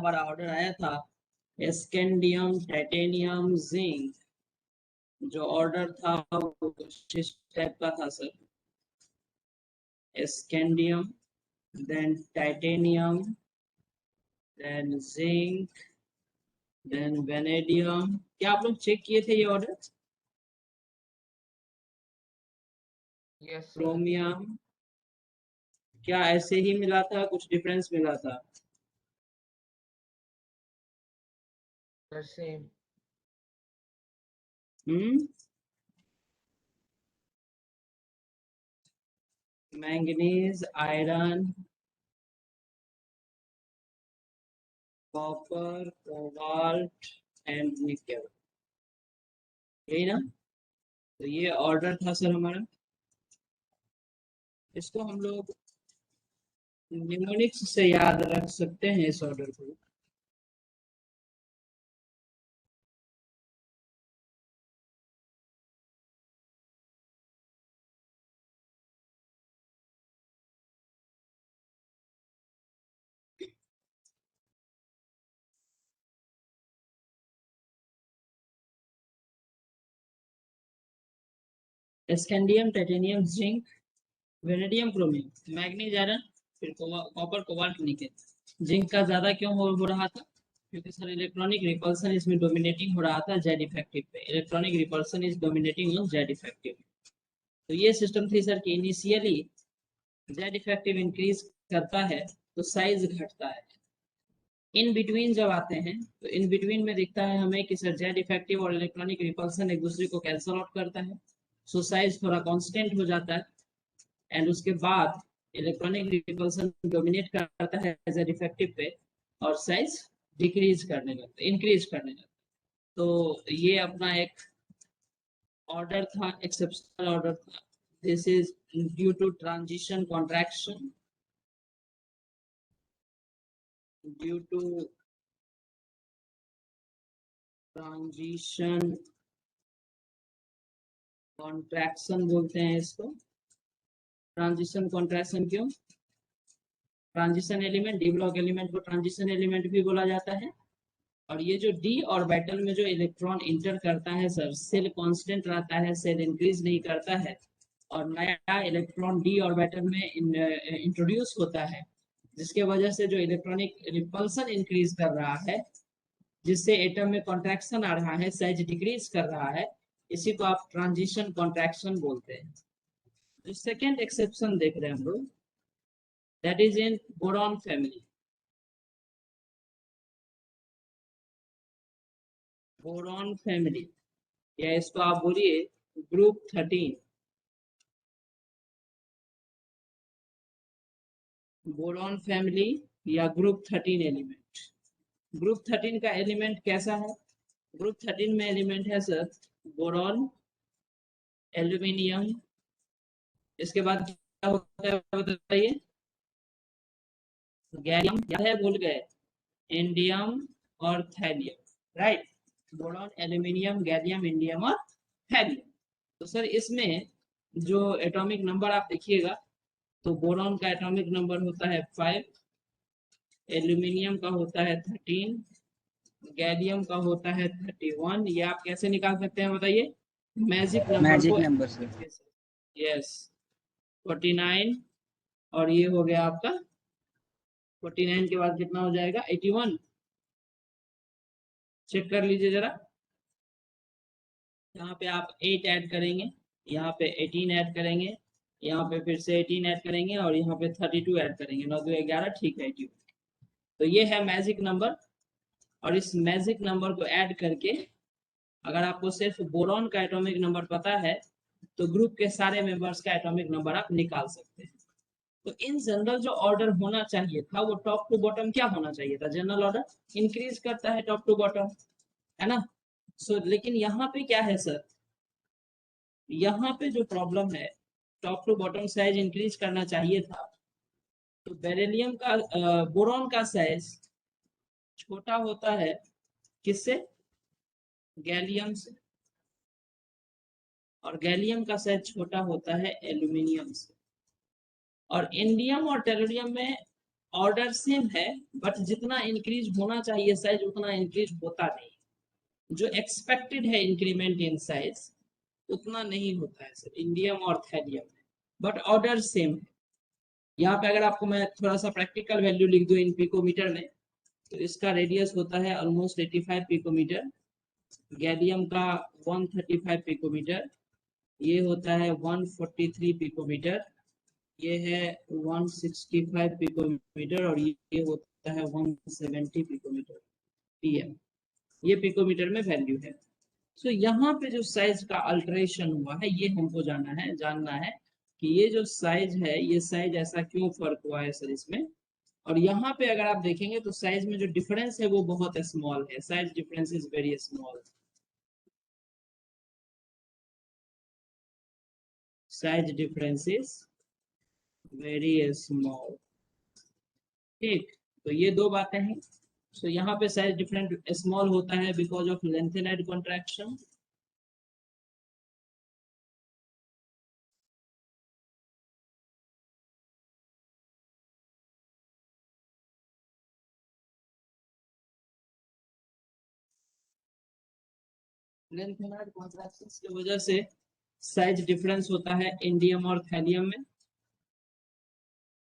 हमारा ऑर्डर आया था स्कैंडियम टाइटेनियम जिंक, जो ऑर्डर था वो कुछ इस टाइप का था sir. Scandium, then titanium, then zinc, then vanadium. क्या आप लोग चेक किए थे ये ऑर्डर? Yes sir. क्रोमियम, क्या ऐसे ही मिला था, कुछ डिफरेंस मिला था? Same. Manganese, iron, copper, cobalt and nickel, यही ना? तो ये ऑर्डर था सर हमारा। इसको हम लोग निमोनिक्स से याद रख सकते हैं इस ऑर्डर को। Scandium, titanium, zinc, vanadium, chromium, manganese, iron, फिर कॉपर, कोबाल्ट, निकेल। जिंक का ज्यादा क्यों हो रहा था? क्योंकि सर इलेक्ट्रॉनिक रिपल्सन इसमें डोमिनेटिंग हो रहा था जेड इफेक्टिव पे। Electronic repulsion is dominating on Z effective. तो ये सिस्टम थी सर कि इनिशियली जेड इफेक्टिव इंक्रीज करता है तो साइज घटता है। इन बिटवीन जब आते हैं तो इन बिटवीन में दिखता है हमें कि सर जेड इफेक्टिव और इलेक्ट्रॉनिक रिपल्सन एक दूसरे को कैंसल आउट करता है, सो साइज थोड़ा कांस्टेंट हो जाता है। एंड उसके बाद इलेक्ट्रॉनिक रिपल्सन डोमिनेट करता है जेड इफेक्टिव पे और साइज डिक्रीज करने लगता है, इंक्रीज करने लगता है। तो ये अपना एक ऑर्डर था, एक्सेप्शनल ऑर्डर था। This is due to transition contraction, due to transition contraction बोलते हैं इसको। ट्रांजिशन कॉन्ट्रैक्शन क्यों? Transition element, d block element को ट्रांजिशन एलिमेंट भी बोला जाता है। और ये जो डी ऑर्बिटल में जो इलेक्ट्रॉन इंटर करता है सर, सेल कांस्टेंट रहता है, सेल इंक्रीज नहीं करता है। और नया इलेक्ट्रॉन डी ऑर्बिटल में इंट्रोड्यूस होता है, जिसके वजह से जो इलेक्ट्रॉनिक रिपल्सन इंक्रीज कर रहा है, जिससे एटम में कॉन्ट्रैक्शन आ रहा है, साइज डिक्रीज कर रहा है, इसी को आप ट्रांजिशन कॉन्ट्रैक्शन बोलते हैं। जो सेकेंड एक्सेप्शन देख रहे हैं हम लोग, that is in boron family. Boron family, या इसको आप बोलिए ग्रुप 13। बोरॉन फैमिली या ग्रुप 13 एलिमेंट। ग्रुप 13 का एलिमेंट कैसा है? ग्रुप 13 में एलिमेंट है सर बोरॉन, एल्यूमिनियम, इसके बाद क्या होता है बताइए? गैलियम, क्या है भूल गए? इंडियम और thallium, right. Boron, aluminium, gallium, indium और थैलियम। तो सर इसमें जो एटॉमिक नंबर आप देखिएगा, तो बोरॉन का एटॉमिक नंबर होता है 5, एल्यूमिनियम का होता है 13, गैलियम का होता है 31। ये आप कैसे निकाल सकते हैं बताइए? मैजिक नंबर मैजिक को नंबर से। यस, 49। और ये हो गया आपका 49 के बाद कितना हो जाएगा? 81। चेक कर लीजिए जरा। यहाँ पे आप 8 ऐड करेंगे, यहाँ पे 18 ऐड करेंगे, यहाँ पे फिर से 18 ऐड करेंगे और यहाँ पे 32 ऐड करेंगे। 9 2 11, ठीक है 81। तो ये है मैजिक नंबर। और इस मैजिक नंबर को ऐड करके अगर आपको सिर्फ बोरॉन का एटॉमिक नंबर पता है तो ग्रुप के सारे मेंबर्स का एटॉमिक नंबर आप निकाल सकते हैं। तो इन जनरल जो ऑर्डर होना चाहिए था वो टॉप टू बॉटम क्या होना चाहिए था? जनरल ऑर्डर इंक्रीज करता है टॉप टू बॉटम, है ना? लेकिन यहाँ पे क्या है सर, यहाँ पे जो प्रॉब्लम है, top to bottom size increase करना चाहिए था, तो बेरिलियम का बोरॉन का साइज छोटा होता है किससे? गैलियम से। और गैलियम का साइज छोटा होता है एल्यूमिनियम से। और इंडियम और टेलोरियम में ऑर्डर सेम है, बट जितना इंक्रीज होना चाहिए साइज उतना इंक्रीज होता नहीं, जो एक्सपेक्टेड है इंक्रीमेंट इन साइज उतना नहीं होता है सर इंडियम और थैलियम में, बट ऑर्डर सेम है। यहाँ पे अगर आपको मैं थोड़ा सा प्रैक्टिकल वैल्यू लिख दूं इन पिकोमीटर में, तो इसका रेडियस होता है ऑलमोस्ट 85 पिकोमीटर, गैलियम का 135 पिकोमीटर, ये होता है 143 पिकोमीटर, ये है 165 पिकोमीटर और ये होता है 170 पिकोमीटर पीएम। ये पिकोमीटर में वैल्यू है। सो यहाँ पे जो साइज का अल्टरेशन हुआ है ये हमको जानना है कि ये जो साइज है ये साइज ऐसा क्यों फर्क हुआ है सर इसमें। और यहाँ पे अगर आप देखेंगे तो साइज में जो डिफरेंस है वो बहुत स्मॉल है, size difference is very small, size difference is very small. ठीक, तो ये दो बातें हैं। सो यहाँ पे साइज डिफरेंट स्मॉल होता है because of lanthanide contraction. Lanthanide contraction की वजह से साइज डिफरेंस होता है इंडियम और थैलियम में,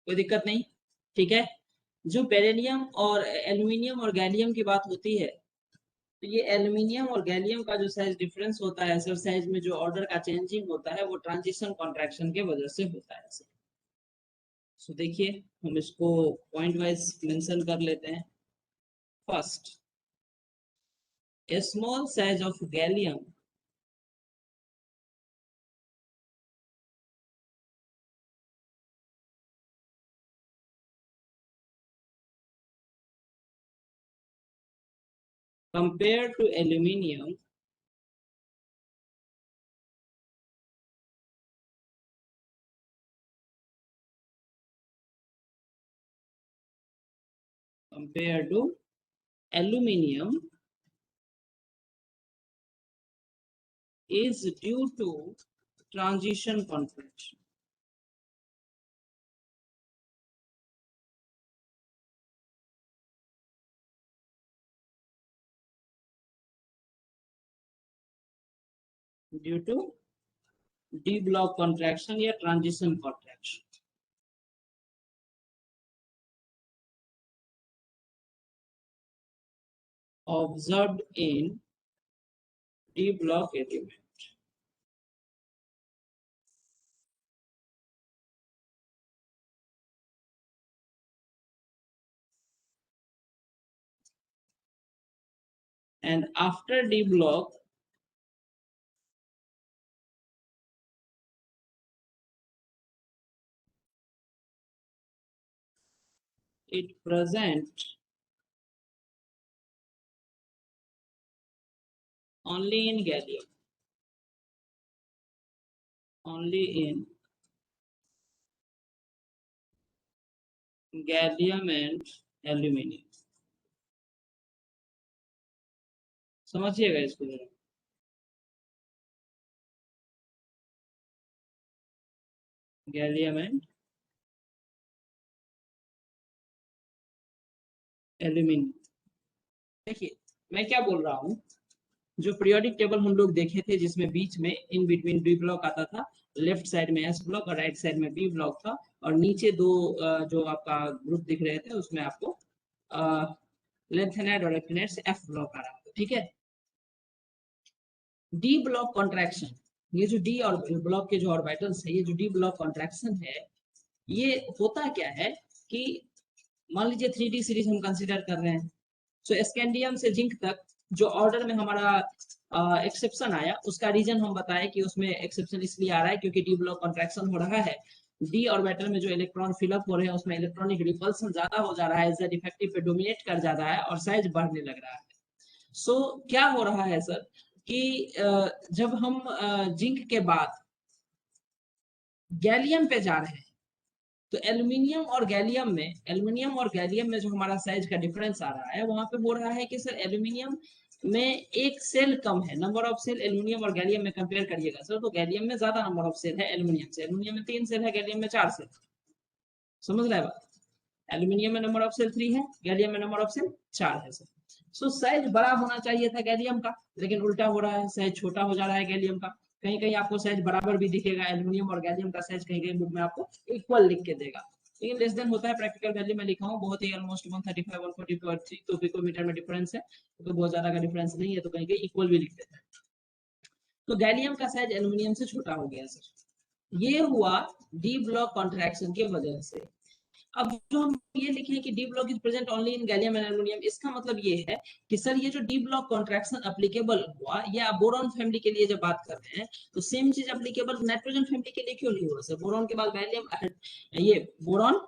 कोई दिक्कत नहीं। ठीक है, जो बेरिलियम और एल्यूमिनियम और गैलियम की बात होती है, तो ये एल्यूमिनियम और गैलियम का जो साइज डिफरेंस होता है सर, साइज में जो ऑर्डर का चेंजिंग होता है वो ट्रांजिशन कॉन्ट्रैक्शन के वजह से होता है सर। सो देखिए हम इसको पॉइंट वाइज मेंशन कर लेते हैं। First, a small size of gallium compared to aluminium compared to aluminium is due to transition contraction. Due to D block contraction या transition contraction. Observed in D block element. And after D block, it present only in gallium, only in gallium and aluminium. समझिएगा इसको जरा, gallium and aluminium. देखिए मैं क्या बोल रहा हूँ, जो पीरियोडिक टेबल हम लोग देखे थे जिसमें बीच में इन बिटवीन डी ब्लॉक आता था, लेफ्ट साइड में एस ब्लॉक और राइट साइड में बी ब्लॉक था, और नीचे दो जो आपका ग्रुप दिख रहे थे उसमें आपको लेंथेनाइड और एक्टिनाइड से एफ ब्लॉक आ रहा था। ठीक है, डी ब्लॉक कॉन्ट्रैक्शन, ये जो डी और ब्लॉक के जो ऑर्बिटल्स है, ये जो डी ब्लॉक कॉन्ट्रैक्शन है, ये होता क्या है कि मान लीजिए 3D सीरीज हम कंसीडर कर रहे हैं, तो स्कैंडियम से जिंक तक जो ऑर्डर में हमारा एक्सेप्शन आया उसका रीजन हम बताए कि उसमें एक्सेप्शन इसलिए आ रहा है क्योंकि डी ब्लॉक कॉन्ट्रैक्शन हो रहा है, डी ऑर्बिटल में जो इलेक्ट्रॉन फिलअप हो रहे हैं उसमें इलेक्ट्रॉनिक रिपल्सन ज्यादा हो जा रहा है, जेड इफेक्टिव पे डोमिनेट कर जा रहा है और साइज बढ़ने लग रहा है। सो क्या हो रहा है सर कि जब हम जिंक के बाद गैलियम पे जा रहे हैं, तो एल्यूमिनियम और गैलियम में जो हमारा साइज का डिफरेंस आ रहा है, वहां पे हो रहा है कि सर एल्यूमिनियम में एक सेल कम है, नंबर ऑफ सेल एल्यूमिनियम और गैलियम में कंपेयर करिएगा सर, तो गैलियम में ज्यादा नंबर ऑफ सेल है एल्यूमिनियम से, एल्यूमिनियम में 3 सेल है, गैलियम में 4 सेल। समझ रहे हैं बात? एल्यूमिनियम में नंबर ऑफ सेल 3 है, गैलियम में नंबर ऑफ सेल 4 है सर। सो साइज बड़ा होना चाहिए था गैलियम का, लेकिन उल्टा हो रहा है, साइज छोटा हो जा रहा है गैलियम का। कहीं कहीं आपको साइज बराबर भी दिखेगा, एल्यूमिनियम और गैलियम का साइज कहीं कहीं बुक में आपको इक्वल लिख के देगा, लेकिन लेस देन होता है। प्रैक्टिकल वैल्यू में लिखा हूँ बहुत ही ऑलमोस्ट 135 140 तो पिकोमीटर में डिफरेंस है, तो बहुत ज्यादा का डिफरेंस नहीं है, तो कहीं कहीं इक्वल भी लिख देता है। तो गैलियम का साइज एल्यूमिनियम से छोटा हो गया सर। ये हुआ डी ब्लॉक कॉन्ट्रैक्शन की वजह से। अब जो हम ये लिखे हैं कि D block is present only in gallium and aluminium, इसका मतलब ये है कि सर ये जो डी ब्लॉक कॉन्ट्रैक्शन एप्लीकेबल हुआ, या बोरॉन फैमिली के लिए जब बात कर रहे हैं तो सेम चीज एप्लीकेबल नाइट्रोजन फैमिली के लिए क्यों नहीं हुआ सर? बोरॉन के बाद गैलियम, ये बोरॉन,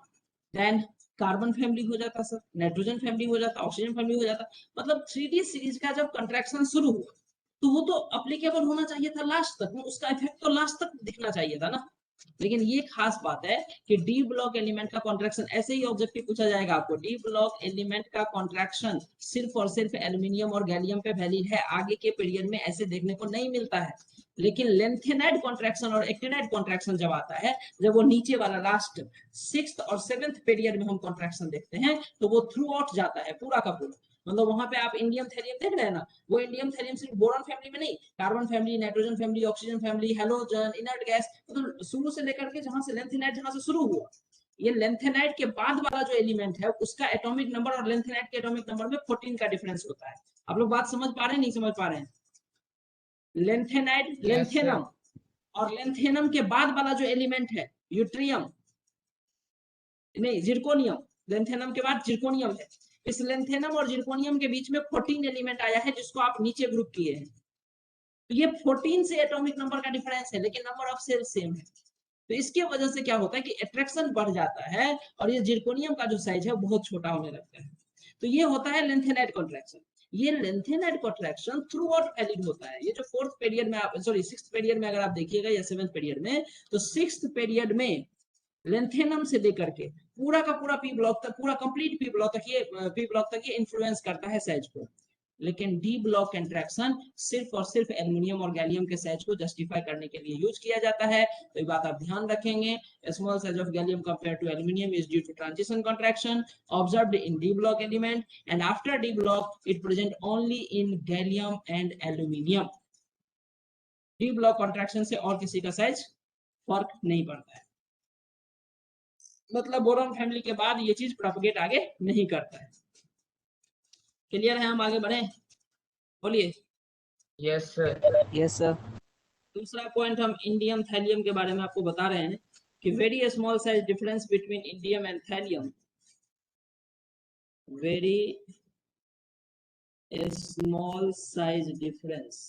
देन कार्बन फैमिली हो जाता सर, नाइट्रोजन फैमिली हो जाता, ऑक्सीजन फैमिली हो जाता। मतलब 3D सीरीज का जब कंट्रैक्शन शुरू हुआ तो वो तो अप्लीकेबल होना चाहिए था लास्ट तक, उसका इफेक्ट तो लास्ट तक दिखना चाहिए था ना। लेकिन ये खास बात है कि डी ब्लॉक एलिमेंट का कॉन्ट्रैक्शन, ऐसे ही ऑब्जेक्टिव पूछा जाएगा आपको, डी ब्लॉक एलिमेंट का कॉन्ट्रैक्शन सिर्फ और सिर्फ एल्यूमिनियम और गैलियम पे वैलिड है, आगे के पीरियड में ऐसे देखने को नहीं मिलता है। लेकिन लेंथेनाइड कॉन्ट्रैक्शन और एक्टिनाइड कॉन्ट्रैक्शन जब आता है, जब वो नीचे वाला लास्ट 6th और 7th पीरियड में हम कॉन्ट्रैक्शन देखते हैं, तो वो थ्रू आउट जाता है पूरा का पूरा। मतलब वहां पे आप इंडियम थैलियम देख रहे हैं ना, वो इंडियम थैलियम सिर्फ बोरॉन फैमिली में नहीं, carbon family, nitrogen family, oxygen family, halogen, inert gas, मतलब शुरू से लेकर के जहां से लेंथेनाइड जहां से शुरू हुआ, ये लेंथेनाइड के बाद वाला जो एलिमेंट है उसका एटॉमिक नंबर और लेंथेनाइड के एटॉमिक नंबर में 14 का डिफरेंस होता है। आप लोग बात समझ पा रहे हैं, नहीं समझ पा रहे हैं? Lanthanide, Yes, sir. लेंथेनम, और लेंथेनम के बाद वाला जो एलिमेंट है यूट्रियम, नहीं जिरकोनियम, लेंथेनम के बाद जिरकोनियम है। इस लेंथेनम और जिरकोनियम के बीच में 14 एलिमेंट आया है, जिसको आप नीचे ग्रुप किए हैं। तो ये 14 से एटॉमिक नंबर का डिफरेंस है, लेकिन नंबर ऑफ सेल सेम है। तो इसकी वजह से क्या होता है कि अट्रैक्शन बढ़ जाता है, और ये जिरकोनियम का जो साइज है बहुत छोटा होने लगता है। तो ये होता है लेंथेनाइड कॉन्ट्रैक्शन। ये lanthanide contraction through out valid होता है। ये जो 4th पीरियड में आप, सॉरी 6th पीरियड में अगर आप देखिएगा, या 7th पीरियड में, तो 6th पीरियड में लेंथेनम से लेकर के पूरा का पूरा पी ब्लॉक तक, पूरा कंप्लीट पी ब्लॉक तक ये इन्फ्लुएंस करता है साइज को। लेकिन डी ब्लॉक इंट्रैक्शन सिर्फ और सिर्फ एल्यूमिनियम और गैलियम के साइज को जस्टिफाई करने के लिए यूज किया जाता है। तो ये बात आप ध्यान रखेंगे, small size of gallium compare to aluminium is due to transition contraction observed in d block element, and after d block it present only in gallium and aluminium. D block contraction से और किसी का size फर्क नहीं पड़ता है, मतलब boron family के बाद ये चीज प्रोपगेट आगे नहीं करता है। क्लियर है? हम आगे बढ़े, बोलिए। Yes, sir. Yes sir. दूसरा पॉइंट हम इंडियम थैलियम के बारे में आपको बता रहे हैं कि very small size difference between indium and thallium, very small size difference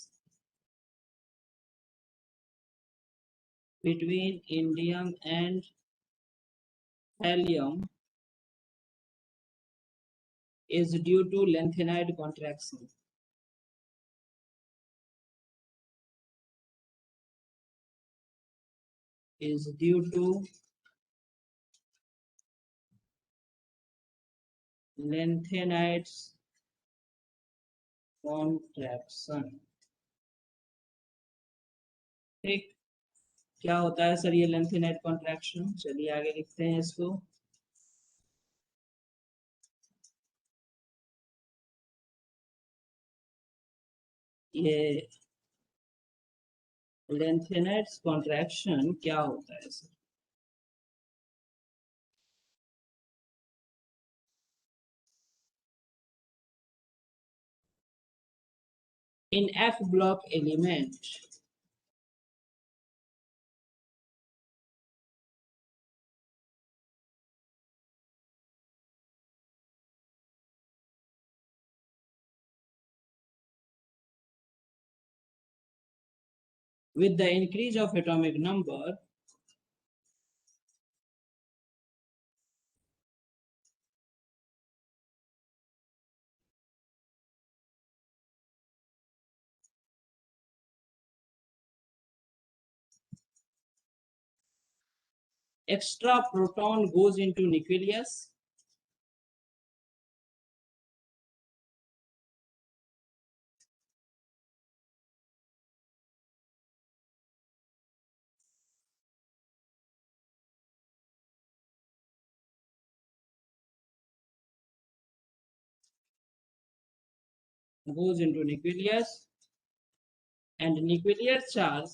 between indium and thallium is due to lanthanide contraction. Is due to lanthanide's contraction. ठीक, क्या होता है सर ये लेंथेनाइड कॉन्ट्रैक्शन? चलिए आगे लिखते हैं इसको। ये लेंथेनाइड कॉन्ट्रैक्शन क्या होता है sir? In F block element, with the increase of atomic number, extra proton goes into nucleus, goes into nucleus and nuclear charge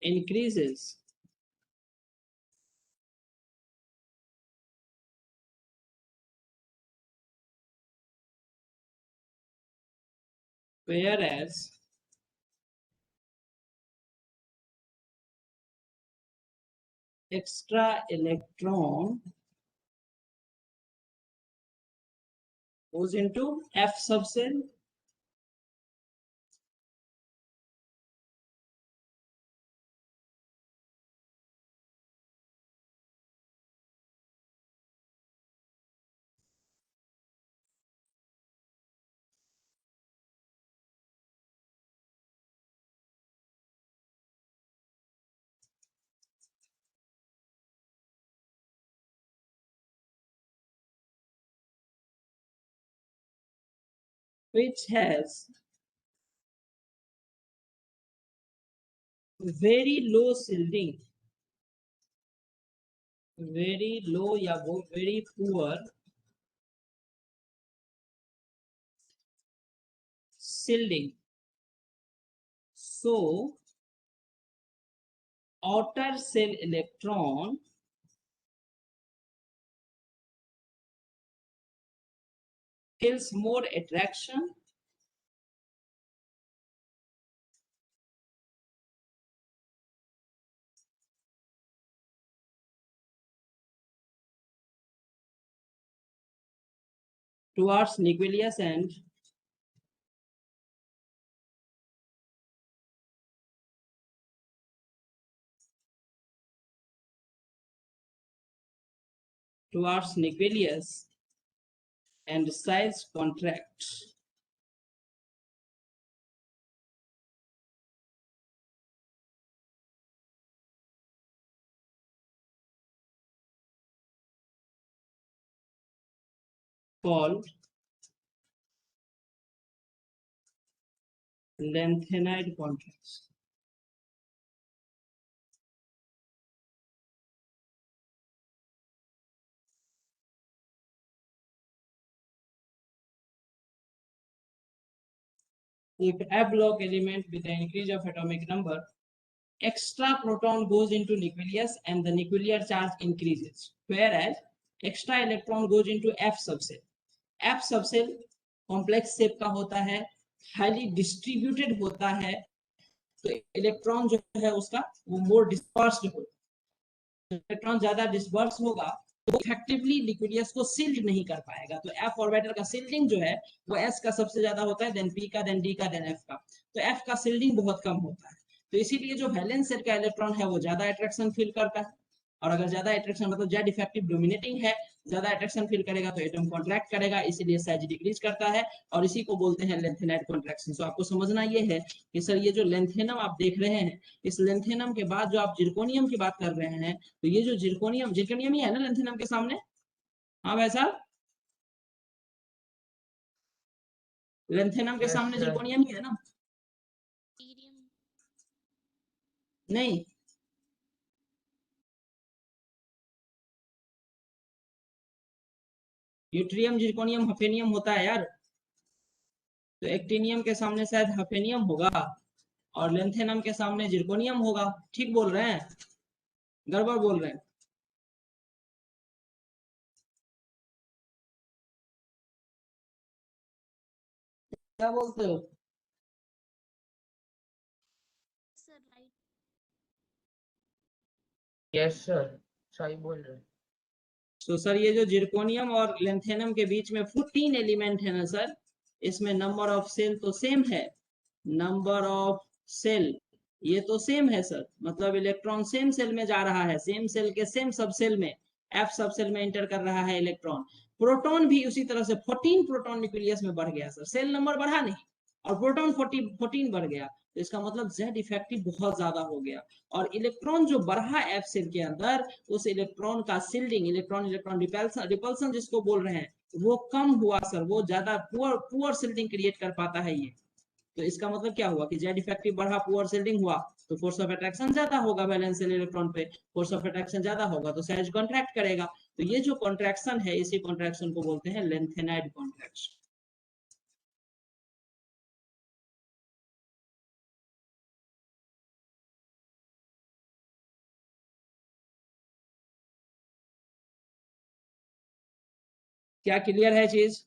increases whereas extra electron goes into F subcell which has very low shielding, very low या वो very poor shielding. So outer cell electron feels more attraction towards nucleus and towards nucleus and size contracts. Called lanthanide contrast. If a block element with the increase of atomic number, extra proton goes into nucleus and the nuclear charge increases, whereas extra electron goes into F subcell. F subcell complex shape का होता है, highly distributed होता है, तो electron जो है उसका वो मोर डिस्पर्स्ड होता है. इलेक्ट्रॉन ज्यादा डिस्पर्स होगा तो इफेक्टिवली न्यूक्लियस को सील्ड नहीं कर पाएगा. तो एफ ऑर्बिटल का सील्डिंग जो है वो एस का सबसे ज्यादा होता है, देन पी का, देन डी का, देन एफ का. तो एफ का सील्डिंग बहुत कम होता है, तो इसीलिए जो वैलेंस शेल का इलेक्ट्रॉन है वो ज्यादा अट्रैक्शन फील करता है. और अगर ज्यादा अट्रैक्शन मतलब जेड इफेक्टिव डोमिनेटिंग है, ज्यादा अट्रैक्शन फील करेगा तो एटम कॉन्ट्रैक्ट करेगा, इसीलिए साइज डिक्रीज करता है और इसी को बोलते हैं लेंथेनाइड कॉन्ट्रैक्शन. तो आपको समझना ये है कि सर ये जो लेंथेनम आप देख रहे हैं, इस लेंथेनम के बाद जो आप जिरकोनियम की बात कर रहे हैं, तो ये जो जिरकोनियम जिरकोनियम ही है ना लेंथेनम के सामने. हाँ भाई साहब, लेंथेनम के Yes, सामने sir. जिरकोनियम ही है ना. नहीं, यूट्रियम जिरकोनियम हफेनियम होता है यार. तो एक्टिनियम के सामने शायद हफेनियम होगा और लेंथेनम के सामने जिरकोनियम होगा. ठीक बोल रहे हैं, गड़बड़ बोल रहे हैं? क्या बोलते हो? Yes, sir. सही बोल रहे हैं. तो सर ये जो जिरकोनियम और लेंथेनम के बीच में 14 एलिमेंट है ना सर, इसमें नंबर ऑफ सेल तो सेम है, नंबर ऑफ सेल ये तो सेम है सर, मतलब इलेक्ट्रॉन सेम सेल में जा रहा है, सेम सेल के सेम सब सेल में, एफ सब सेल में एंटर कर रहा है इलेक्ट्रॉन. प्रोटॉन भी उसी तरह से 14 प्रोटॉन न्यूक्लियस में बढ़ गया सर, सेल नंबर बढ़ा नहीं और प्रोटॉन 14 बढ़ गया, तो इसका मतलब जेड इफेक्टिव बहुत ज्यादा हो गया. और इलेक्ट्रॉन जो बढ़ा एफ सेल के अंदर, उस इलेक्ट्रॉन का सील्डिंग, इलेक्ट्रॉन इलेक्ट्रॉन रिपल्सन जिसको बोल रहे हैं, वो कम हुआ सर, वो ज्यादा पुअर सील्डिंग क्रिएट कर पाता है ये. तो इसका मतलब क्या हुआ कि जेड इफेक्टिव बढ़ा, पुअर शिल्डिंग हुआ, तो फोर्स ऑफ अट्रैक्शन ज्यादा होगा वैलेंस शेल इलेक्ट्रॉन पे, फोर्स ऑफ अट्रैक्शन ज्यादा होगा तो साइज कॉन्ट्रैक्ट करेगा। तो ये जो कॉन्ट्रैक्शन है इसी कॉन्ट्रैक्शन को बोलते हैं लेंथेनाइड कॉन्ट्रैक्शन। क्या क्लियर है चीज?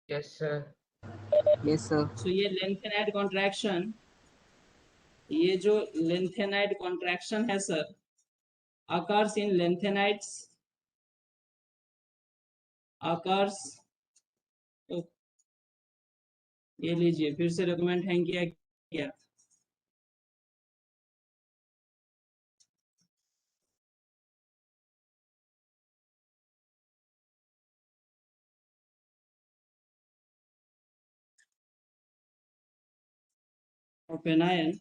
Yes sir. Yes sir. So ये लेंथेनाइड कॉन्ट्रैक्शन, ये जो लेंथेनाइड कॉन्ट्रैक्शन है sir, occurs in lanthanides, occurs, तो ये लीजिए फिर से डॉक्यूमेंट हैंग किया गया। open ion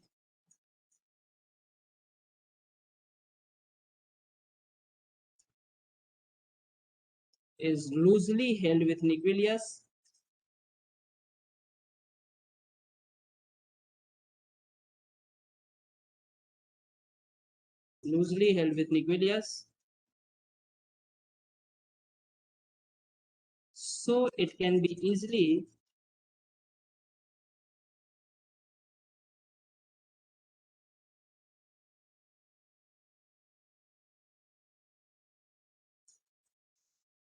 is loosely held with nucleus, loosely held with nucleus, so it can be easily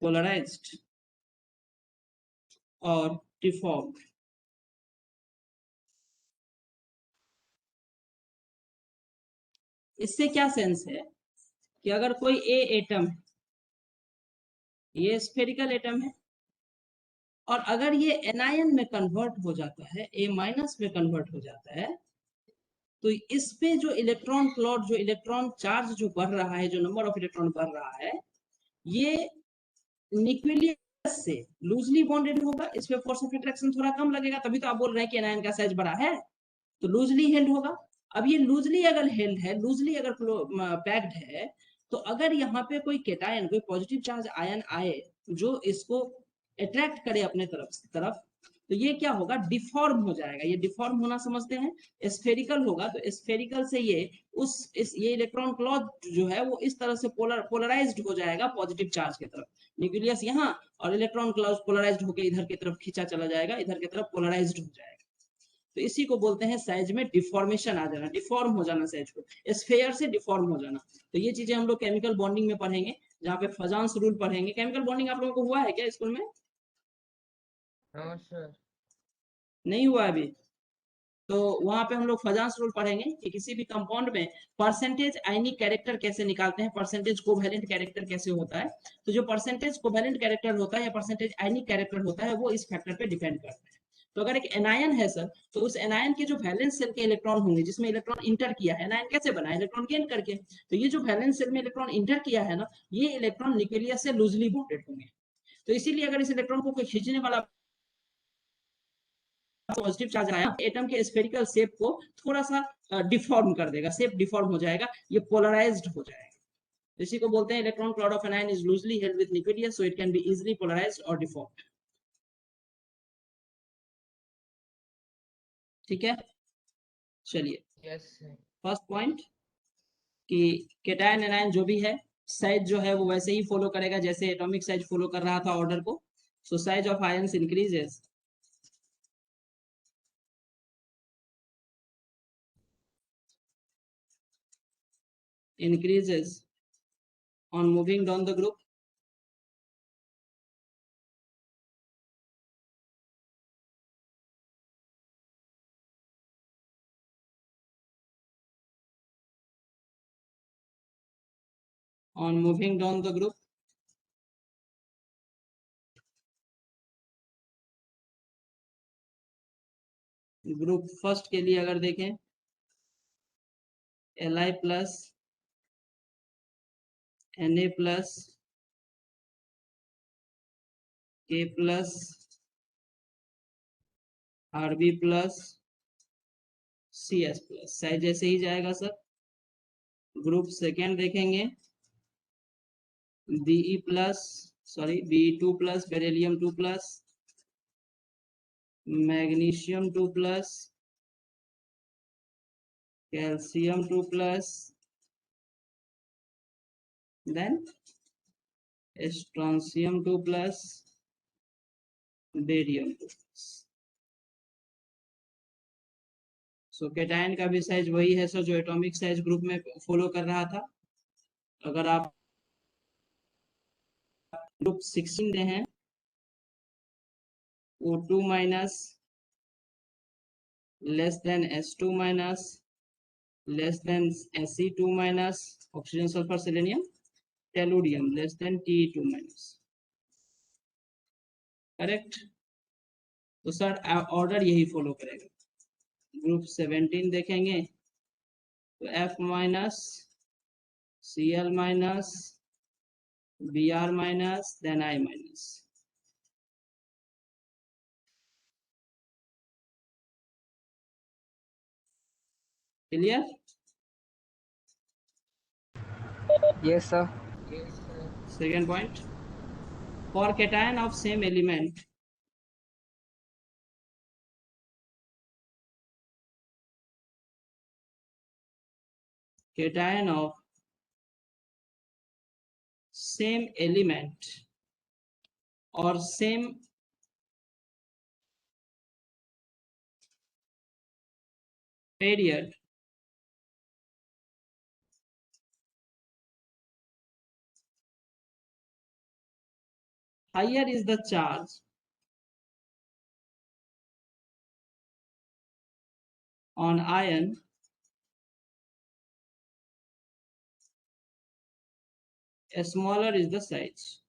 polarized or deformed। इससे क्या सेंस है कि अगर कोई ए एटम है, ये स्फेरिकल एटम है, और अगर ये एनायन में कन्वर्ट हो जाता है, ए माइनस में कन्वर्ट हो जाता है, तो इस पे जो इलेक्ट्रॉन क्लॉट, जो इलेक्ट्रॉन चार्ज जो बढ़ रहा है, जो नंबर ऑफ इलेक्ट्रॉन बढ़ रहा है, ये न्यूक्लियस से लूजली बॉन्डेड होगा, इस पे फोर्स ऑफ अट्रैक्शन थोड़ा कम लगेगा, तभी तो आप बोल रहे हैं कि एनायन का साइज बड़ा है, तो लूजली हेल्ड होगा। अब ये लूजली अगर हेल्ड है, लूजली अगर पैक्ड है, तो अगर यहाँ पे कोई केटायन, कोई पॉजिटिव चार्ज आयन आए जो इसको अट्रैक्ट करे अपने तरफ, तो ये क्या होगा, डिफॉर्म हो जाएगा। ये डिफॉर्म होना समझते हैं, स्फेरिकल होगा, तो स्फेरिकल से ये ये इलेक्ट्रॉन क्लॉथ जो है वो इस तरह से पोलराइज्ड हो जाएगा पॉजिटिव चार्ज की तरफ, न्यूक्लियस यहाँ, और इलेक्ट्रॉन क्लॉथ पोलराइज्ड होकर इधर की तरफ खींचा चला जाएगा, इधर की तरफ पोलराइज्ड हो जाएगा। तो इसी को बोलते हैं साइज में डिफॉर्मेशन आ जाना, डिफॉर्म हो जाना साइज को, स्फेयर से डिफॉर्म हो जाना। तो ये चीजें हम लोग केमिकल बॉन्डिंग में पढ़ेंगे, जहाँ पे फजांस रूल पढ़ेंगे। केमिकल बॉन्डिंग आप लोगों को हुआ है क्या स्कूल में? हाँ सर। नहीं हुआ अभी? तो वहां पे हम लोग फजांस रूल पढ़ेंगे कि किसी भी कंपाउंड में परसेंटेज आयनिक कैरेक्टर कैसे निकालते हैं, परसेंटेज कोवैलेंट कैरेक्टर कैसे होता है। तो जो परसेंटेज कोवैलेंट कैरेक्टर होता है या परसेंटेज आयनिक कैरेक्टर होता है वो इस फैक्टर पे डिपेंड करता है। तो अगर एक एनायन है सर, तो उस एनायन के जो वैलेंस सेल के इलेक्ट्रॉन होंगे, जिसमें इलेक्ट्रॉन इंटर किया है, एनायन कैसे बना है, इलेक्ट्रॉन गेन करके, तो ये जो वैलेंस सेल में इलेक्ट्रॉन इंटर किया है ना, ये इलेक्ट्रॉन न्यूक्लियस से लूजली बॉन्डेड होंगे। तो इसीलिए अगर इस इलेक्ट्रॉन को कोई खींचने वाला पॉजिटिव चार्ज आया, एटम के स्फेरिकल शेप को थोड़ा सा डिफॉर्म कर देगा, शेप डिफॉर्म हो जाएगा, ये पोलराइज्ड हो जाएगा। इसी को बोलते हैं electron cloud of an ion is loosely held with nucleus, so it can be easily polarised और डिफॉर्म्ड। ठीक है, चलिए यस सर। फर्स्ट पॉइंट कि केटायन एनायन जो भी है, साइज जो है वो वैसे ही फॉलो करेगा जैसे एटॉमिक साइज फॉलो कर रहा था ऑर्डर को। So size of ions increases on moving down the group, on moving down the group। Group first के लिए अगर देखें, Li plus Na plus K plus Rb plus Cs plus, size ऐसे ही जाएगा सर। ग्रुप सेकेंड देखेंगे, Be plus, sorry Be2 plus beryllium 2 plus magnesium 2 plus, calcium 2 plus, then strontium 2 plus, barium 2 plus. So cation का भी size वही है sir जो atomic size group में फॉलो कर रहा था। अगर आप ग्रुप 16 में हैं, O2 minus less than S2 minus less than Se2 minus, oxygen sulphur selenium tellurium less than Te2 minus. Correct. तो सर ऑर्डर यही फॉलो करेगा। ग्रुप 17 देखेंगे तो F minus, Cl minus, Br minus, then I minus. Clear? Yes, sir. Yes, sir. Second point, for cation of same element, cation of same element or same period higher is the charge on ion smaller is the size.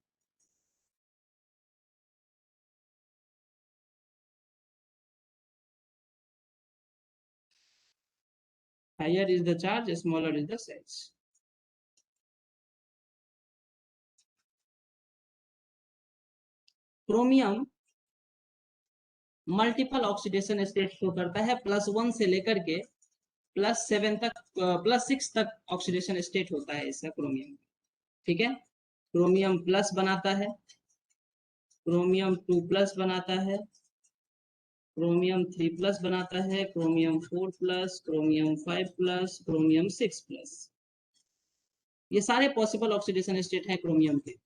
Higher is the charge, smaller is the size. Chromium multiple oxidation state show करता है, +1 से लेकर के +7 तक, +6 तक oxidation state होता है इसका क्रोमियम। ठीक है, क्रोमियम प्लस बनाता है, क्रोमियम 2 प्लस बनाता है, क्रोमियम 3 प्लस बनाता है, chromium 4 plus, chromium 5 plus, chromium 6 plus. ये सारे पॉसिबल ऑक्सीडेशन स्टेट हैं क्रोमियम के।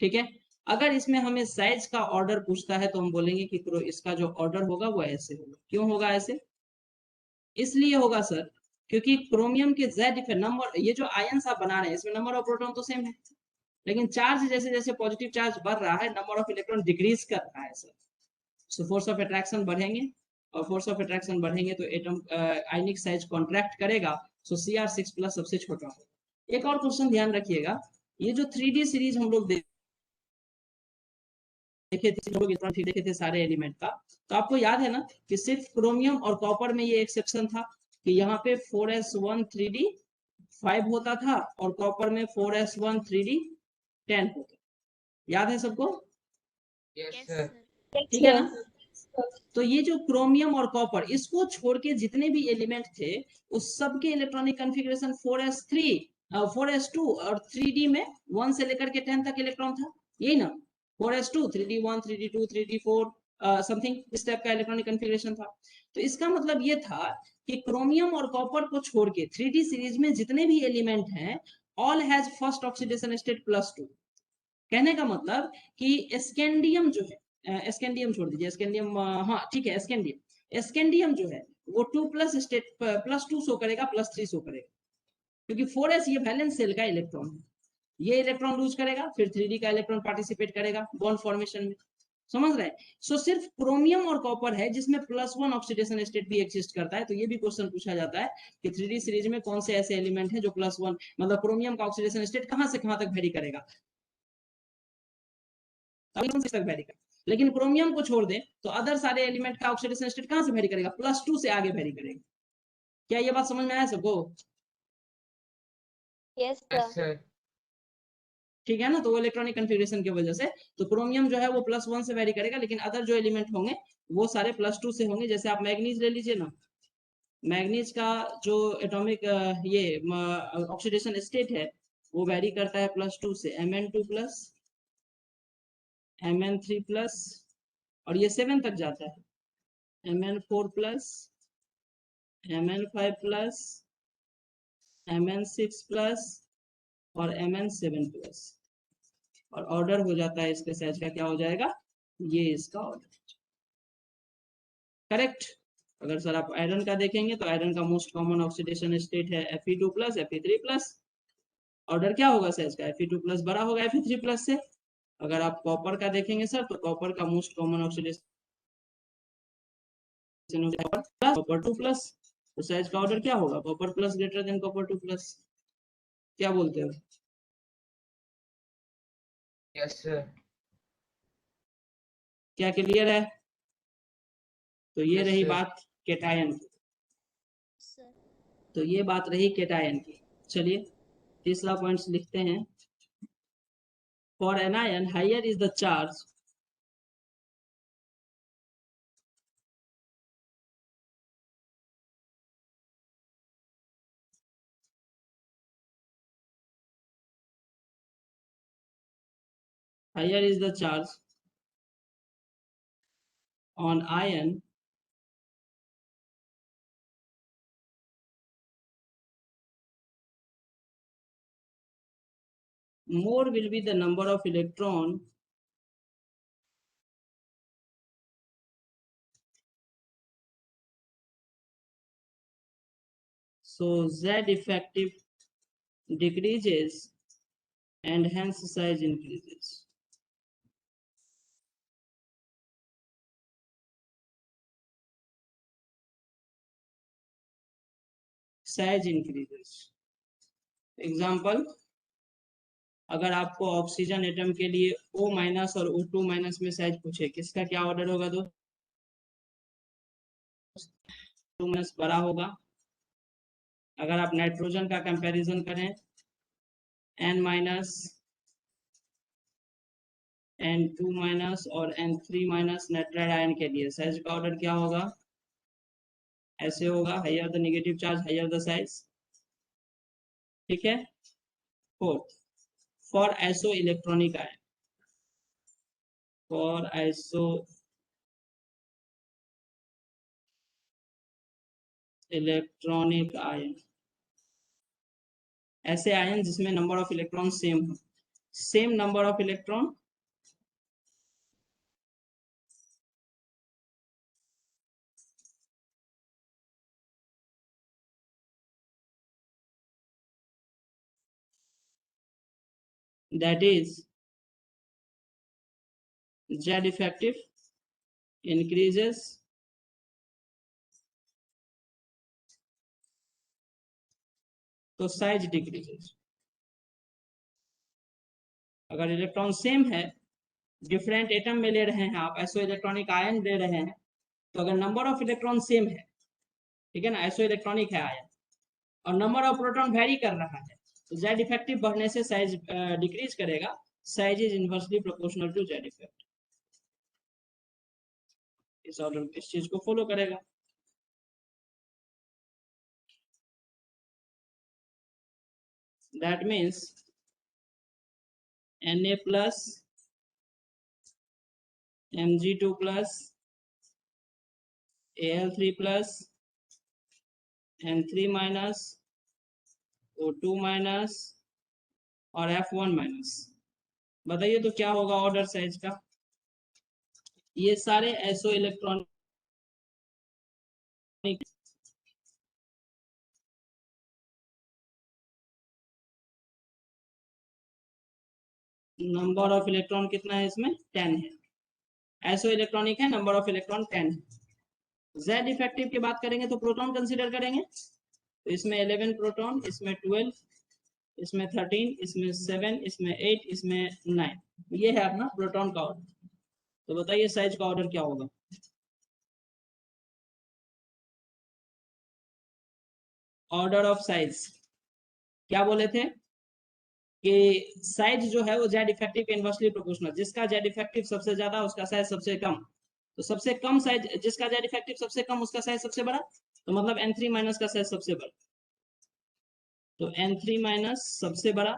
ठीक है, अगर इसमें हमें साइज का ऑर्डर पूछता है तो हम बोलेंगे कि इसका जो ऑर्डर होगा वो ऐसे होगा। क्यों होगा ऐसे? इसलिए होगा सर क्योंकि क्रोमियम के Z नंबर, ये जो आयंस आप बना रहे हैं इसमें नंबर ऑफ प्रोटॉन तो सेम है, लेकिन चार्ज जैसे जैसे पॉजिटिव चार्ज बढ़ रहा है नंबर ऑफ इलेक्ट्रॉन डिक्रीज कर रहा है sir. So force of attraction बढ़ेंगे, और फोर्स ऑफ अट्रैक्शन बढ़ेंगे तो एटम आयनिक साइज कॉन्ट्रैक्ट करेगा। सो Cr6 प्लस सबसे छोटा होगा। एक और क्वेश्चन ध्यान रखिएगा, ये जो 3D सीरीज हम लोग देखे थे, लोग इतना ठीक देखे थे सारे एलिमेंट का, तो आपको याद है ना कि सिर्फ क्रोमियम और कॉपर में ये एक्सेप्शन था कि यहाँ पे 4s1 3d 5 होता था और कॉपर में 4s1 3d 10 होता। याद है सबको? Yes, sir. ठीक है ना? तो ये जो क्रोमियम और कॉपर, इसको छोड़ के जितने भी एलिमेंट थे उस सब के इलेक्ट्रॉनिक कॉन्फ़िगरेशन 4s3 4s2 और 3d में 1 से लेकर के 10 तक इलेक्ट्रॉन था, यही ना? 4s2 3d1 3d2 3d4 something इस टाइप का इलेक्ट्रॉनिक कॉन्फ़िगरेशन था। तो इसका मतलब ये था कि क्रोमियम और कॉपर को छोड़ के 3d सीरीज में जितने भी एलिमेंट हैं all has first oxidation state +2। कहने का मतलब कि स्कैंडियम जो है, स्कैंडियम छोड़ दीजिए, स्कैंडियम हाँ ठीक है, स्कैंडियम स्कैंडियम जो है वो 2 प्लस स्टेट +2 शो करेगा, +3 शो करेगा, क्योंकि 4s ये वैलेंस सेल का इलेक्ट्रॉन है। ये इलेक्ट्रॉन लूज करेगा, फिर 3d का इलेक्ट्रॉन पार्टिसिपेट करेगा बॉन्ड फॉर्मेशन में। समझ रहे हैं? सो सिर्फ क्रोमियम और कॉपर है जिसमें +1 ऑक्सीडेशन स्टेट भी एग्जिस्ट करता है। तो ये भी क्वेश्चन पूछा जाता है कि 3d सीरीज में कौन से ऐसे एलिमेंट है जो +1, मतलब क्रोमियम का ऑक्सीडेशन स्टेट कहां से कहां तक वेरी करेगा, तक वेरी करेगा। लेकिन क्रोमियम को छोड़ दें तो अदर सारे एलिमेंट का ऑक्सीडेशन स्टेट कहां से वेरी करेगा? +2 से आगे वेरी करेगा। क्या ये बात समझ में आया सबको? Yes, Yes, sir. sir. ठीक है ना? तो वो इलेक्ट्रॉनिक कन्फिग्रेशन की वजह से तो क्रोमियम जो है वो +1 से वेरी करेगा, लेकिन अदर जो एलिमेंट होंगे वो सारे +2 से होंगे। जैसे आप मैग्नीज ले लीजिए ना, मैग्नीज का जो एटॉमिक ये ऑक्सीडेशन स्टेट है वो वेरी करता है +2 से Mn2 प्लस, Mn3 प्लस, और ये 7 तक जाता है। Mn4 plus, Mn5 plus, Mn6 plus और Mn7 प्लस, और ऑर्डर हो जाता है इसके साइज का, क्या हो जाएगा, ये इसका ऑर्डर। करेक्ट। अगर सर आप आयरन का देखेंगे तो आयरन का मोस्ट कॉमन ऑक्सीडेशन स्टेट है Fe2 plus, Fe3 plus. Order क्या होगा साइज का, Fe2 प्लस बड़ा होगा Fe3 प्लस से। अगर आप कॉपर का देखेंगे सर तो कॉपर का most common oxidation copper 2 plus, तो साइज का ऑर्डर क्या होगा, copper plus greater than copper 2 plus. क्या बोलते हो? Yes, sir. क्या क्लियर है? तो ये Yes, रही sir. बात केटायन की। सर तो ये बात रही केटायन की। चलिए तीसरा पॉइंट लिखते हैं। For an ion higher is the charge higher is the charge on ion more will be the number of electron so Z effective decreases and hence size increases. Size increases. Example, अगर आपको oxygen atom के लिए O minus और O2 minus में size पूछे, किसका क्या order होगा, दो माइनस बड़ा होगा। अगर आप नाइट्रोजन का कंपैरिजन करें N माइनस, N2 माइनस और N3 माइनस नाइट्राइड आयन के लिए साइज का ऑर्डर क्या होगा, ऐसे होगा, higher the negative charge higher the size. ठीक है। Fourth, for isoelectronic ion, for isoelectronic ion, ऐसे आयन जिसमें नंबर ऑफ इलेक्ट्रॉन सेम हो, same number of electron that is Z effective increases तो साइज डिक्रीजेस। अगर electron same है, different atom में ले रहे हैं आप, आइसो इलेक्ट्रॉनिक आयन ले रहे हैं, तो अगर नंबर ऑफ इलेक्ट्रॉन सेम है, ठीक है ना, आइसो इलेक्ट्रॉनिक है आयन, और नंबर ऑफ प्रोटॉन वेरी कर रहा है, तो जेड इफेक्टिव बढ़ने से साइज डिक्रीज करेगा। Size is inversely proportional to Z effect. इस ऑर्डर इस चीज को फॉलो करेगा। That means Na plus Mg2 plus Al3 plus N3 minus O2 minus और F1 माइनस। बताइए तो क्या होगा ऑर्डर साइज का। ये सारे iso electronic number of electron कितना है इसमें, 10 है। आइसो इलेक्ट्रॉनिक है, नंबर ऑफ इलेक्ट्रॉन 10 है। जेड इफेक्टिव की बात करेंगे तो प्रोटॉन कंसीडर करेंगे, तो इसमें 11 प्रोटॉन, इसमें 12, इसमें 13, इसमें 7, इसमें 8, इसमें 9, ये है अपना प्रोटॉन का ऑर्डर। तो बताइए साइज का ऑर्डर क्या होगा। ऑर्डर ऑफ साइज क्या बोले थे कि साइज जो है वो जेड इफेक्टिव के इनवर्सली प्रोपोर्शनल, जिसका जेड इफेक्टिव सबसे ज्यादा उसका साइज सबसे कम, तो सबसे कम साइज जिसका जेड इफेक्टिव सबसे कम उसका साइज सबसे बड़ा, तो मतलब N3 माइनस का साइज सबसे बड़ा, तो N3 माइनस सबसे बड़ा,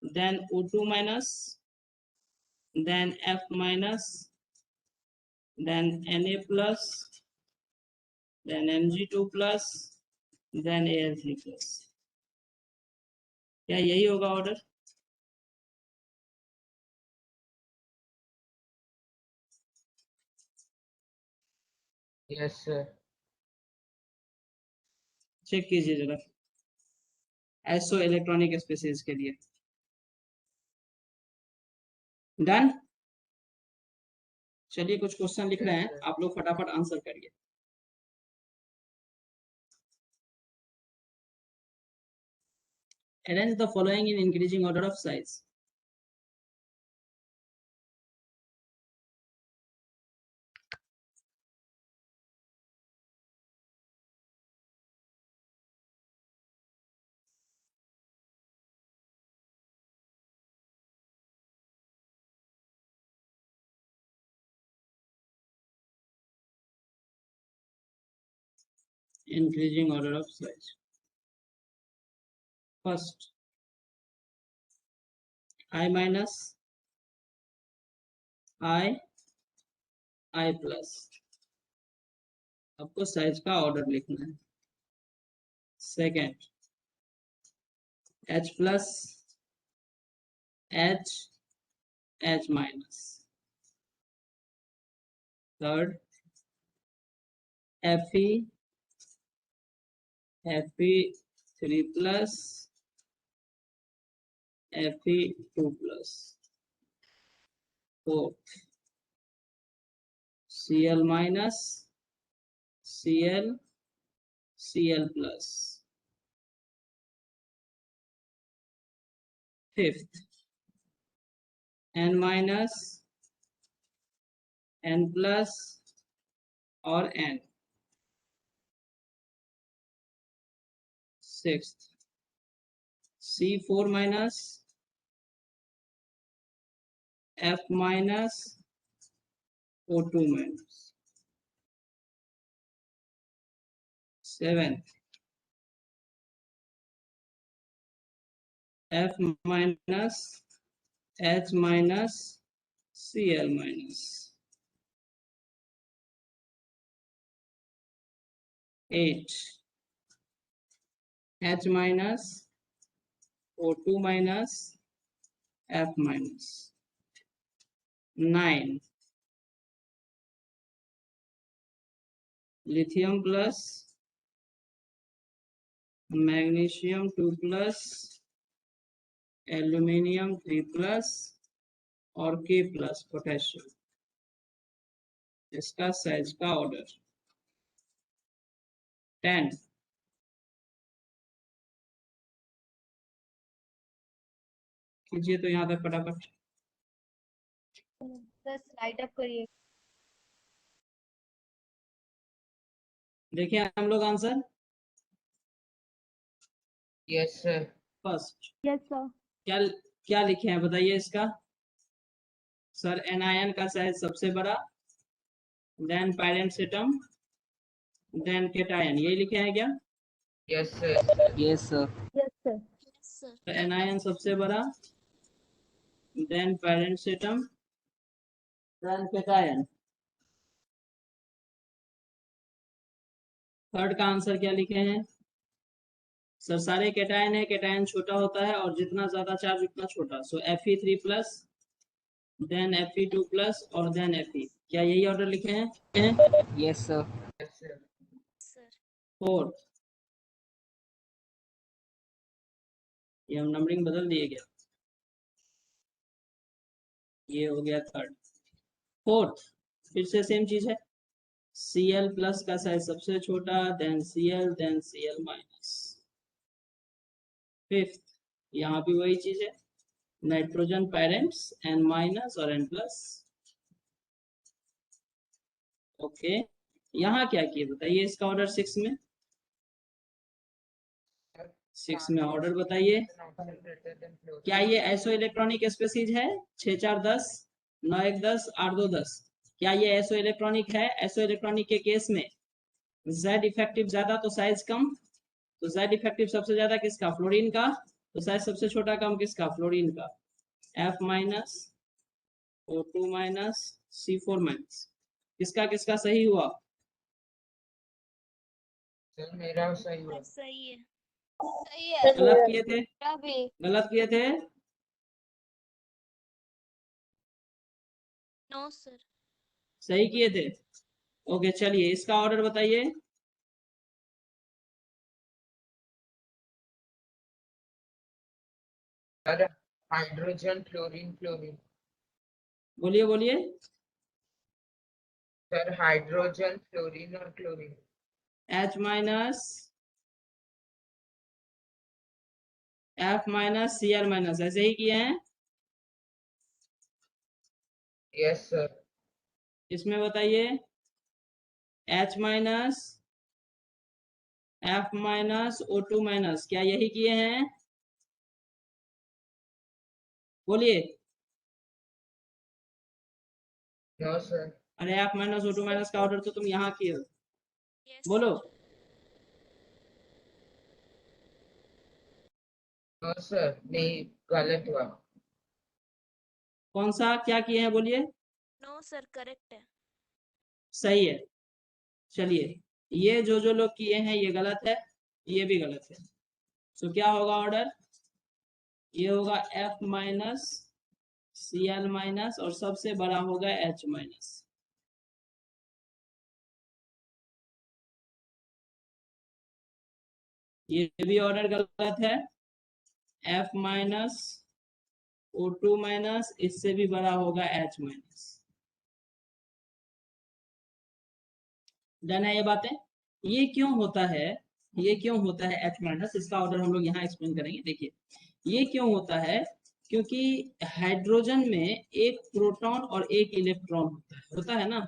then O2 minus, then F minus, then Na plus, then Mg2 plus, then Al3 plus। क्या यही होगा ऑर्डर? Yes, sir. चेक कीजिए जरा एसो इलेक्ट्रॉनिक स्पेसीज के लिए। डन। चलिए कुछ क्वेश्चन लिख रहे हैं, Yes, sir. आप लोग फटाफट आंसर करिए। Arrange the following in increasing order of size. Increasing order of size. First, I minus, I plus। आपको साइज का ऑर्डर लिखना है। Second, H plus, H minus. Third, Fe3 plus, Fe2 plus. Fourth, Cl minus, Cl plus. Fifth, N minus, N plus और N। Sixth, C4 minus, F minus, O2 minus. Seventh, F minus, H minus, Cl minus. Eight, H minus, O2 minus, F minus. Nine, lithium plus, magnesium 2 plus, aluminium 3 plus और K plus potassium. इसका size का order. 10, कीजिए तो यहाँ तक फटाफट। Sir slide up करिए। देखिए हम लोग answer. Yes, sir. First, yes sir. क्या क्या लिखे हैं बताइए इसका। सर एनायन का साइज सबसे बड़ा, then parent atom, then cation, यही लिखे हैं क्या? Yes, sir. Yes, sir. Yes sir. तो एनायन सबसे बड़ा, then parent atom, then cation. Third का आंसर क्या लिखे हैं? सर सारे केटायन है, केटायन छोटा होता है और जितना ज्यादा चार्ज उतना छोटा। So Fe3 plus, then Fe2 plus और देन Fe। क्या यही ऑर्डर लिखे हैं? Yes, sir. Yes, sir. Fourth, ये हम नंबरिंग बदल दिए क्या? ये हो गया थर्ड। फोर्थ, फिर से सेम चीज है। Cl प्लस का साइज सबसे छोटा, then Cl, then Cl minus. Fifth, यहाँ भी वही चीज है, नाइट्रोजन पेरेंट्स N माइनस और N प्लस। ओके, यहाँ क्या किए बताइए इसका ऑर्डर। सिक्स में ऑर्डर बताइए। क्या ये ऐसो इलेक्ट्रॉनिक स्पेसीज है? 6 4 10, 9 1 10, 8 2 10। क्या ये ऐसो इलेक्ट्रॉनिक है? ऐसो इलेक्ट्रॉनिक के केस में Z इफेक्टिव ज्यादा तो साइज कम। तो Z इफेक्टिव सबसे ज्यादा किसका? फ्लोरीन का। तो साइज सबसे छोटा कम किसका? फ्लोरीन का। F minus, O2 minus, C4 minus. किसका किसका सही हुआ? सर मेरा सही हुआ। सही है। सही है। गलत किए थे? मेरा भी। गलत किए थे? No sir. सही किए थे? ओके, चलिए इसका ऑर्डर बताइए। Sir hydrogen chlorine chlorine. बोलिए बोलिए। सर हाइड्रोजन क्लोरीन और chlorine. H minus, F minus, Cl minus, ऐसे ही किए हैं। Yes sir. इसमें बताइए H minus, F minus, O2 minus, क्या यही किए हैं? बोलिए। No sir. अरे F माइनस O2 माइनस का ऑर्डर तो तुम यहाँ किए हो। यस बोलो। नो सर नहीं, गलत हुआ। कौन सा क्या किए हैं बोलिए। नो सर, करेक्ट है। सही है। चलिए ये जो लोग किए हैं ये गलत है, ये भी गलत है। तो क्या होगा ऑर्डर? ये होगा F माइनस, Cl माइनस और सबसे बड़ा होगा H माइनस। ये भी ऑर्डर गलत है। F माइनस, O2 माइनस, इससे भी बड़ा होगा H माइनस। डन है ये बातें? ये क्यों होता है? ये क्यों होता है H माइनस? इसका ऑर्डर हम लोग यहाँ एक्सप्लेन करेंगे। देखिए ये क्यों होता है, क्योंकि हाइड्रोजन में एक प्रोटॉन और एक इलेक्ट्रॉन होता है ना।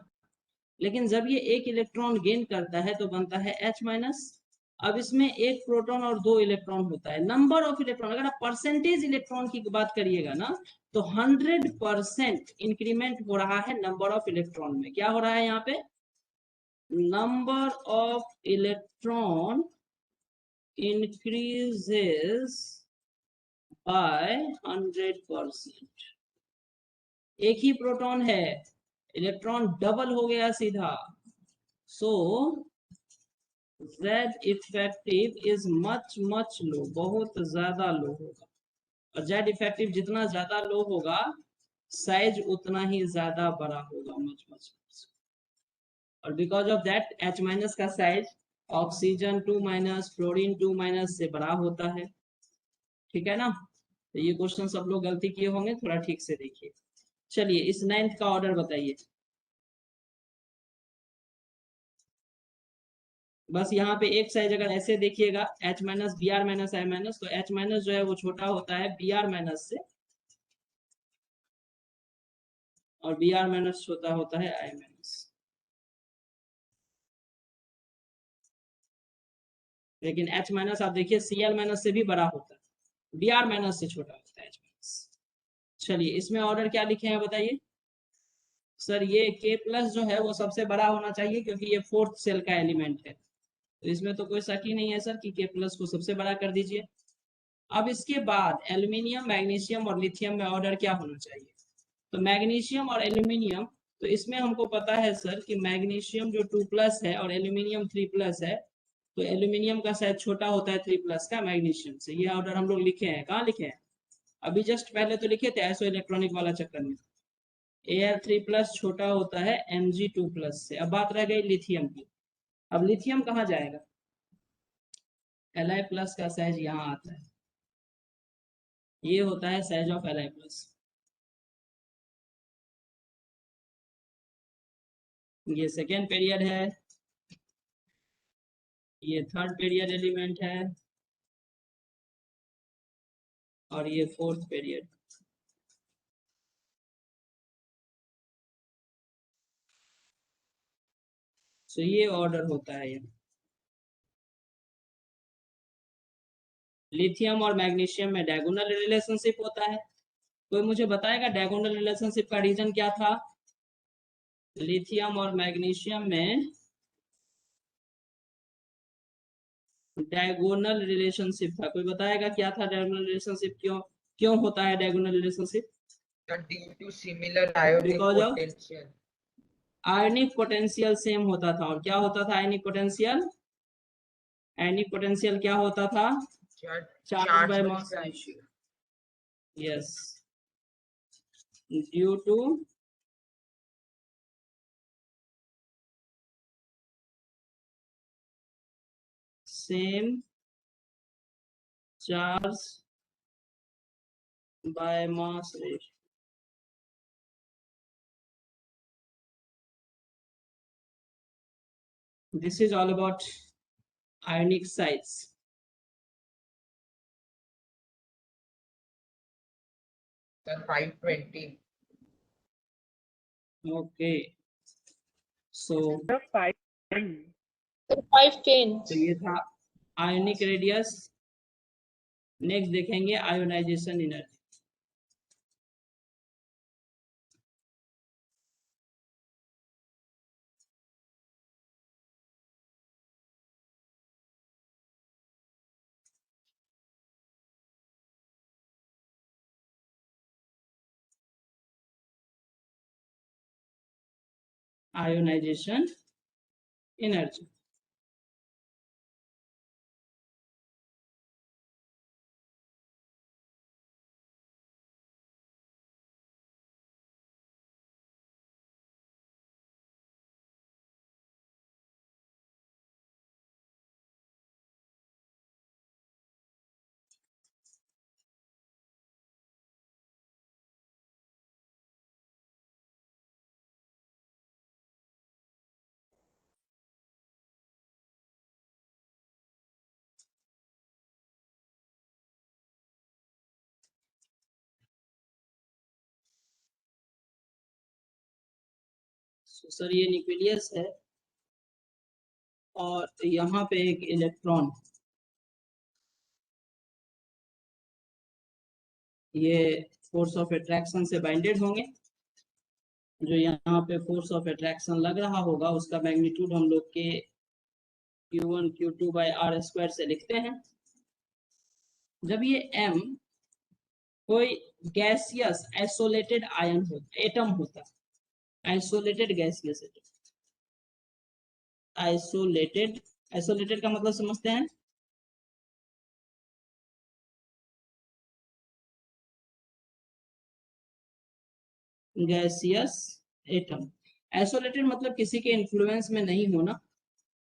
लेकिन जब ये एक इलेक्ट्रॉन गेन करता है तो बनता है H माइनस। अब इसमें एक प्रोटॉन और दो इलेक्ट्रॉन होता है। नंबर ऑफ इलेक्ट्रॉन, अगर आप परसेंटेज इलेक्ट्रॉन की बात करिएगा ना तो 100% इंक्रीमेंट हो रहा है नंबर ऑफ इलेक्ट्रॉन में। क्या हो रहा है यहाँ पे? Number of electron increases by 100%। एक ही प्रोटॉन है, इलेक्ट्रॉन डबल हो गया सीधा। सो Z इफेक्टिव इज मच लो, बहुत ज्यादा लो होगा। और Z इफेक्टिव जितना ज्यादा लो होगा साइज उतना ही ज्यादा बड़ा होगा, मच। और because of that H minus का size oxygen 2 minus, fluorine 2 minus से बड़ा होता है। ठीक है ना? तो ये क्वेश्चन सब लोग गलती किए होंगे, थोड़ा ठीक से देखिए। चलिए इस 9th का ऑर्डर बताइए। बस यहाँ पे एक साइज अगर ऐसे देखिएगा H minus, Br minus, I minus, तो H माइनस जो है वो छोटा होता है Br माइनस से और Br माइनस छोटा होता है I माइनस। लेकिन H माइनस आप देखिए Cl माइनस से भी बड़ा होता है, Br माइनस से छोटा होता है H माइनस। चलिए इसमें ऑर्डर क्या लिखे हैं बताइए। सर ये K प्लस जो है वो सबसे बड़ा होना चाहिए क्योंकि ये 4th सेल का एलिमेंट है, तो इसमें तो कोई शक ही नहीं है सर कि K प्लस को सबसे बड़ा कर दीजिए। अब इसके बाद एल्यूमिनियम, मैग्नीशियम और लिथियम में ऑर्डर क्या होना चाहिए? तो मैग्नीशियम और एल्यूमिनियम, तो इसमें हमको पता है सर कि मैग्नीशियम जो 2 प्लस है और एल्यूमिनियम 3 प्लस है, तो एल्यूमिनियम का साइज छोटा होता है 3 प्लस का मैग्नीशियम से। ये ऑर्डर हम लोग लिखे हैं। कहाँ लिखे हैं? अभी जस्ट पहले तो लिखे थे आइसो इलेक्ट्रॉनिक वाला चक्कर में। Al3 प्लस छोटा होता है Mg2 प्लस से। अब बात रह गई लिथियम की। अब लिथियम कहाँ जाएगा? Li प्लस का साइज यहाँ आता है, ये होता है साइज ऑफ Li प्लस। ये सेकेंड पीरियड है, ये थर्ड पीरियड एलिमेंट है और ये 4th पीरियड। सो ये ऑर्डर होता है। ये लिथियम और मैग्नीशियम में डायगोनल रिलेशनशिप होता है। कोई मुझे बताएगा डायगोनल रिलेशनशिप का रीजन क्या था? लिथियम और मैग्नीशियम में डायगोनल रिलेशनशिप था। कोई बताएगा क्या था डायगोनल रिलेशनशिप? क्यों क्यों होता है diagonal relationship? Due to similar ionic because of potential. Ionic potential same होता था, और क्या होता था आयनिक पोटेंशियल? आयनिक पोटेंशियल क्या होता था? Charge by mass ratio. Yes, due to same charge by mass ratio. This is all about ionic size. Sir, 520. Okay. So 510. तो ये था आयोनिक रेडियस। नेक्स्ट देखेंगे ionization energy. Ionization energy. Sir ये nucleus है और यहाँ पे एक इलेक्ट्रॉन, ये फोर्स ऑफ अट्रैक्शन से बाइंडेड होंगे। जो यहाँ पे फोर्स ऑफ अट्रैक्शन लग रहा होगा उसका मैग्नीट्यूड हम लोग के Q1 Q2 by are square से लिखते हैं। जब ये M कोई गैसियस आइसोलेटेड आयन हो, एटम होता, isolated gaseous atom. Isolated, isolated का मतलब समझते हैं? Gaseous atom. आइसोलेटेड मतलब किसी के इन्फ्लुएंस में नहीं होना,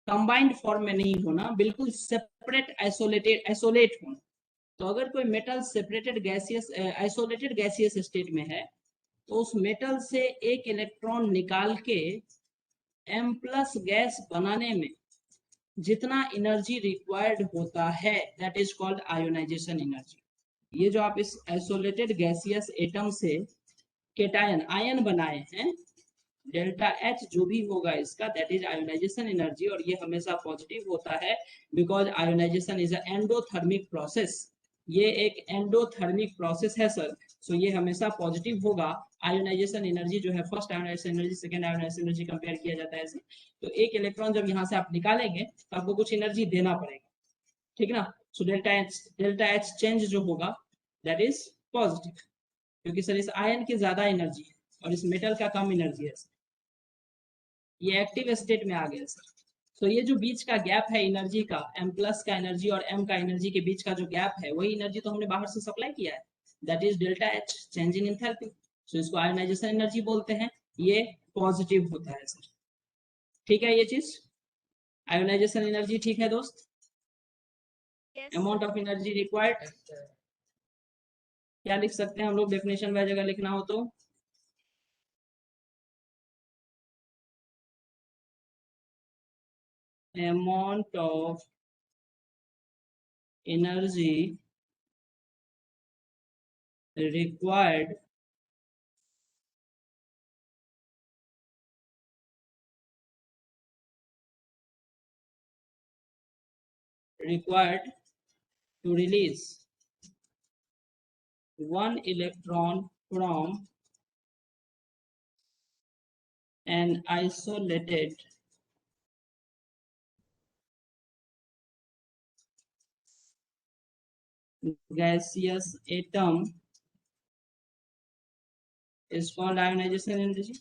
कंबाइंड फॉर्म में नहीं होना, बिल्कुल सेपरेट आइसोलेटेड, आइसोलेट होना। तो अगर कोई metal separated gaseous isolated gaseous state में है तो उस मेटल से एक इलेक्ट्रॉन निकाल के M प्लस गैस बनाने में जितना एनर्जी रिक्वायर्ड होता है that is called ionisation energy. ये जो आप इस आइसोलेटेड गैसियस एटम से केटायन आयन बनाए हैं, डेल्टा H जो भी होगा इसका दैट इज आयोनाइजेशन एनर्जी, और ये हमेशा पॉजिटिव होता है because ionization is endothermic process. ये एक एंडोथर्मिक प्रोसेस है सर, सो ये हमेशा पॉजिटिव होगा। आयोनाइजेशन एनर्जी जो है first ionization energy second ionization energy compare किया जाता है ऐसे। तो एक इलेक्ट्रॉन जब यहाँ से आप निकालेंगे तो आपको कुछ एनर्जी देना पड़ेगा, ठीक ना। सो डेल्टा एच चेंज जो होगा दैट इज पॉजिटिव, क्योंकि सर इस आयन की ज्यादा एनर्जी है और इस मेटल का कम एनर्जी है। ये एक्टिव स्टेट में आ गया सर। तो ये जो बीच का गैप है एनर्जी का, M प्लस का एनर्जी और M का एनर्जी के बीच का जो गैप है वही एनर्जी तो हमने बाहर से सप्लाई किया है, that is delta H change in enthalpy. So इसको आयोनाइजेशन एनर्जी बोलते हैं, ये पॉजिटिव होता है सर। ठीक है ये चीज, आयोनाइजेशन एनर्जी। ठीक है दोस्त, Yes, amount sir. Of energy required Yes, sir. क्या लिख सकते हैं हम लोग डेफिनेशन वाइज अगर लिखना हो तो? amount of energy required to release one electron from an isolated gaseous atom is called ionization energy.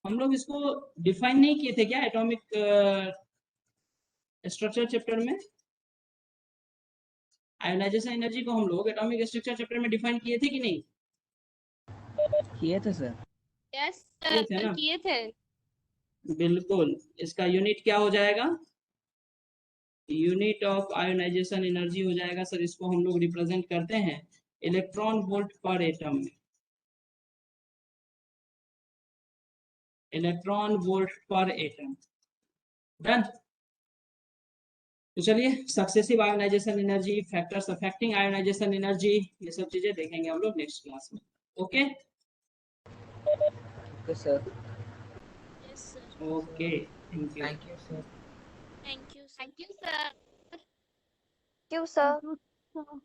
हम लोग इसको डिफाइन नहीं किए थे क्या एटॉमिक स्ट्रक्चर चैप्टर में? आयोनाइजेशन एनर्जी को हम लोग एटॉमिक स्ट्रक्चर चैप्टर में डिफाइन किए थे कि नहीं? किए थे सर। यस किए थे ना? किए थे। बिल्कुल। इसका यूनिट क्या हो जाएगा? यूनिट ऑफ आयोनाइजेशन एनर्जी हो जाएगा सर, इसको हम लोग रिप्रेजेंट करते हैं इलेक्ट्रॉन वोल्ट पर एटम में। इलेक्ट्रॉन वोल्ट पर एटम। डन। तो चलिए successive ionization energy, factors affecting ionization energy, ये सब चीजें देखेंगे हम लोग नेक्स्ट क्लास में। Okay okay sir. Yes sir. Okay, thank you. Thank you, sir. Thank you sir. Thank you, sir.